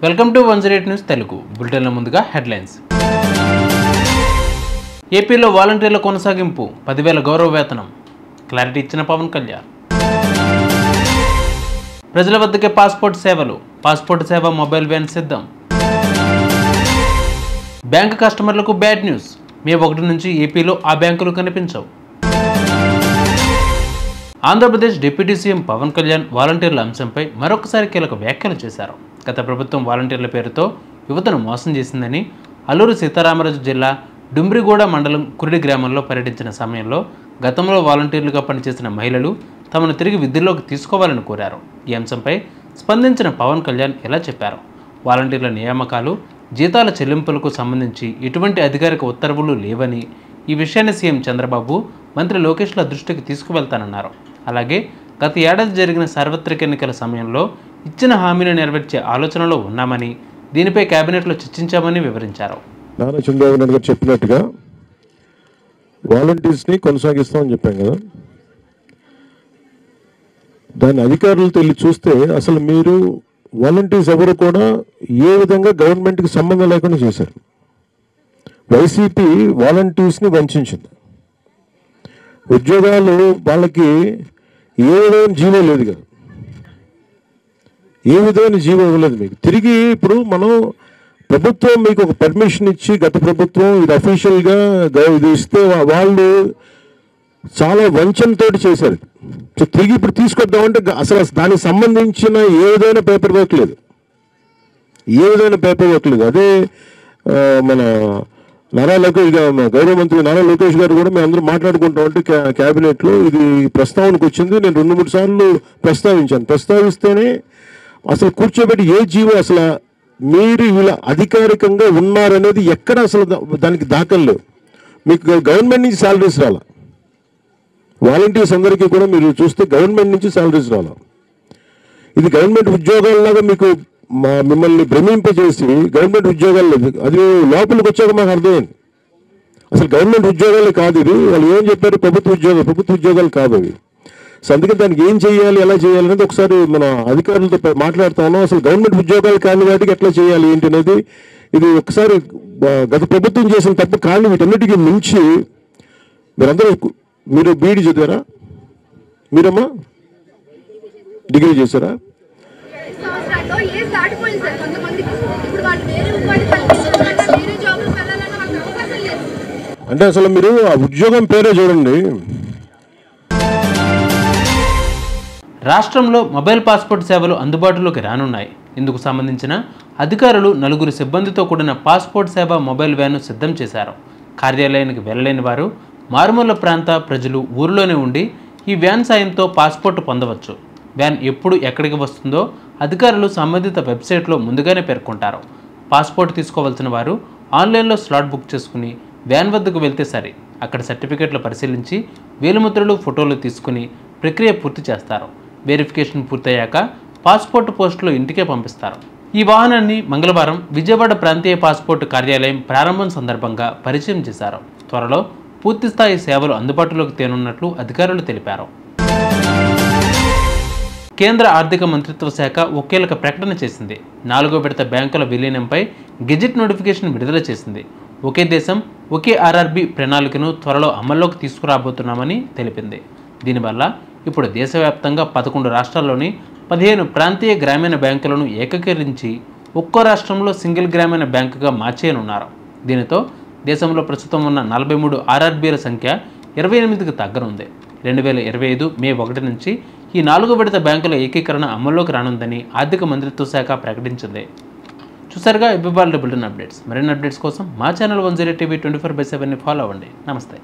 Welcome to 108 news Telugu బులెటిన్ల ముందుగా headlines. ఏపీలో వాలంటీర్ల కొనసాగింపు 10,000 గౌరవ వేతనం క్లారిటీ ఇచ్చిన పవన్ కళ్యాణ్. ప్రజల వద్దకే పాస్పోర్ట్ సేవ మొబైల్ వ్యాన్ సిద్ధం. బ్యాంకు కస్టమర్లకు బ్యాడ్ న్యూస్, మే 1 నుంచి ఏపీలో ఆ బ్యాంకులు కనిపించవు. ఆంధ్రప్రదేశ్ డిప్యూటీ సీఎం పవన్ కళ్యాణ్ వాలంటీర్ల అంశంపై మరొకసారి కీలక వ్యాఖ్యలు చేశారు. గత ప్రభుత్వం వాలంటీర్ల పేరుతో యువతను మోసం చేసిందని, అల్లూరు సీతారామరాజు జిల్లా డుమ్రిగూడ మండలం కురిడి గ్రామంలో పర్యటించిన సమయంలో గతంలో వాలంటీర్లుగా పనిచేసిన మహిళలు తమను తిరిగి విధుల్లోకి తీసుకోవాలని కోరారు. ఈ అంశంపై స్పందించిన పవన్ కళ్యాణ్ ఇలా చెప్పారు. వాలంటీర్ల నియామకాలు, జీతాల చెల్లింపులకు సంబంధించి ఎటువంటి అధికారిక ఉత్తర్వులు లేవని, ఈ విషయాన్ని సీఎం చంద్రబాబు, మంత్రి లోకేష్ల దృష్టికి తీసుకువెళ్తానన్నారు. అలాగే గత ఏడాది జరిగిన సార్వత్రిక ఎన్నికల సమయంలో ఇచ్చిన హామీని నెరవేర్చే ఆలోచనలో ఉన్నామని, దీనిపై కేబినెట్లో చర్చించామని వివరించారు. నారా చంద్రబాబు నాయుడు గారు చెప్పినట్టుగా వాలంటీర్స్ని కొనసాగిస్తామని చెప్పాం కదా, దాని అధికారులతో వెళ్ళి చూస్తే అసలు మీరు వాలంటీర్స్ ఎవరు కూడా ఏ విధంగా గవర్నమెంట్కి సంబంధం లేకుండా చేశారు. వైసీపీ వాలంటీర్స్ని వంచింది. ఉద్యోగాలు వాళ్ళకి ఏ విధమైన జీవో లేదు కదా, ఏ విధమైన జీవో ఇవ్వలేదు మీకు. తిరిగి ఇప్పుడు మనం ప్రభుత్వం మీకు ఒక పర్మిషన్ ఇచ్చి, గత ప్రభుత్వం ఇది అఫీషియల్గా ఇది ఇస్తే వాళ్ళు చాలా వంచనతో చేశారు. సో తిరిగి ఇప్పుడు తీసుకొద్దామంటే అసలు దానికి సంబంధించిన ఏ విధమైన పేపర్ వర్క్ లేదు, అదే మన నారా లోకేష్ గారు, గౌరవ మంత్రి నారా లోకేష్ గారు కూడా మేము అందరూ మాట్లాడుకుంటాం అంటే క్యాబినెట్లో ఇది ప్రస్తావనకు వచ్చింది. నేను 2-3 సార్లు ప్రస్తావిస్తేనే అసలు కూర్చోబెట్టి ఏ జీవో అసలు మీరు ఇలా అధికారికంగా ఉన్నారనేది ఎక్కడ అసలు దానికి దాఖలు లేవు. మీకు గవర్నమెంట్ నుంచి శాలరీస్ రాలా, వాలంటీర్స్ అందరికీ కూడా మీరు చూస్తే గవర్నమెంట్ నుంచి శాలరీస్ రాలా. ఇది గవర్నమెంట్ ఉద్యోగాలలాగా మీకు మిమ్మల్ని భ్రమింపజేసి గవర్నమెంట్ ఉద్యోగాలు లేదు. అది లోపలికి వచ్చాక మాకు అర్థమైంది అసలు గవర్నమెంట్ ఉద్యోగాలే కాదు ఇది. వాళ్ళు ఏం చెప్పారు, ప్రభుత్వ ఉద్యోగాలు కాదు అవి. సో అందుకని దానికి ఏం చేయాలి, ఎలా చేయాలి అనేది ఒకసారి మన అధికారులతో మాట్లాడుతాను. అసలు గవర్నమెంట్ ఉద్యోగాలు కాని వాటికి ఎట్లా చేయాలి ఏంటి అనేది ఇది ఒకసారి గత ప్రభుత్వం చేసిన తప్పు. కానీ వీటన్నిటికీ మించి మీరు బీఈడీ చదివారా, మీరమ్మా డిగ్రీ చేశారా? అంటే అసలు మీరు ఆ ఉద్యోగం పేరే చూడండి. రాష్ట్రంలో మొబైల్ పాస్పోర్ట్ సేవలు అందుబాటులోకి రానున్నాయి. ఇందుకు సంబంధించిన అధికారులు 4 సిబ్బందితో కూడిన పాస్పోర్ట్ సేవ మొబైల్ వ్యాన్ను సిద్ధం చేశారు. కార్యాలయానికి వెళ్ళలేని వారు, మారుమూల ప్రాంత ప్రజలు ఊరిలోనే ఉండి ఈ వ్యాన్ సాయంతో పాస్పోర్ట్ పొందవచ్చు. వ్యాన్ ఎప్పుడు ఎక్కడికి వస్తుందో అధికారులు సంబంధిత వెబ్సైట్లో ముందుగానే పేర్కొంటారు. పాస్పోర్ట్ తీసుకోవాల్సిన వారు ఆన్లైన్లో స్లాట్ బుక్ చేసుకుని వ్యాన్ వద్దకు వెళ్తే సరే, అక్కడ సర్టిఫికెట్లు పరిశీలించి వేలిముద్రలు, ఫోటోలు తీసుకుని ప్రక్రియ పూర్తి చేస్తారు. వెరిఫికేషన్ పూర్తయ్యాక పాస్పోర్ట్ పోస్టులో ఇంటికే పంపిస్తారు. ఈ వాహనాన్ని మంగళవారం విజయవాడ ప్రాంతీయ పాస్పోర్ట్ కార్యాలయం ప్రారంభం సందర్భంగా పరిచయం చేశారు. త్వరలో పూర్తిస్థాయి సేవలు అందుబాటులోకి తేనున్నట్లు అధికారులు తెలిపారు. కేంద్ర ఆర్థిక మంత్రిత్వ శాఖ ఒక కీలక ప్రకటన చేసింది. 4వ విడత బ్యాంకుల విలీనంపై గెజిట్ నోటిఫికేషన్ విడుదల చేసింది. ఒకే దేశం ఒకే ఆర్ఆర్బీ ప్రణాళికను త్వరలో అమల్లోకి తీసుకురాబోతున్నామని తెలిపింది. దీనివల్ల ఇప్పుడు దేశవ్యాప్తంగా 11 రాష్ట్రాల్లోని 15 ప్రాంతీయ గ్రామీణ బ్యాంకులను ఏకీకరించి ఒక్కో రాష్ట్రంలో సింగిల్ గ్రామీణ బ్యాంకుగా మార్చేయనున్నారు. దీనితో దేశంలో ప్రస్తుతం ఉన్న 43 ఆర్ఆర్బీల సంఖ్య 28కి తగ్గనుంది. 2025 మే 1 నుంచి ఈ 4వ విడత బ్యాంకుల ఏకీకరణ అమల్లోకి రానుందని ఆర్థిక మంత్రిత్వ శాఖ ప్రకటించింది. చూసారుగా ఇవ్వాలి బులెటిన్ అప్డేట్స్. మరిన్ని అప్డేట్స్ కోసం మా ఛానల్ 108 టీవీ 24/7ని ఫాలో అవ్వండి. నమస్తే.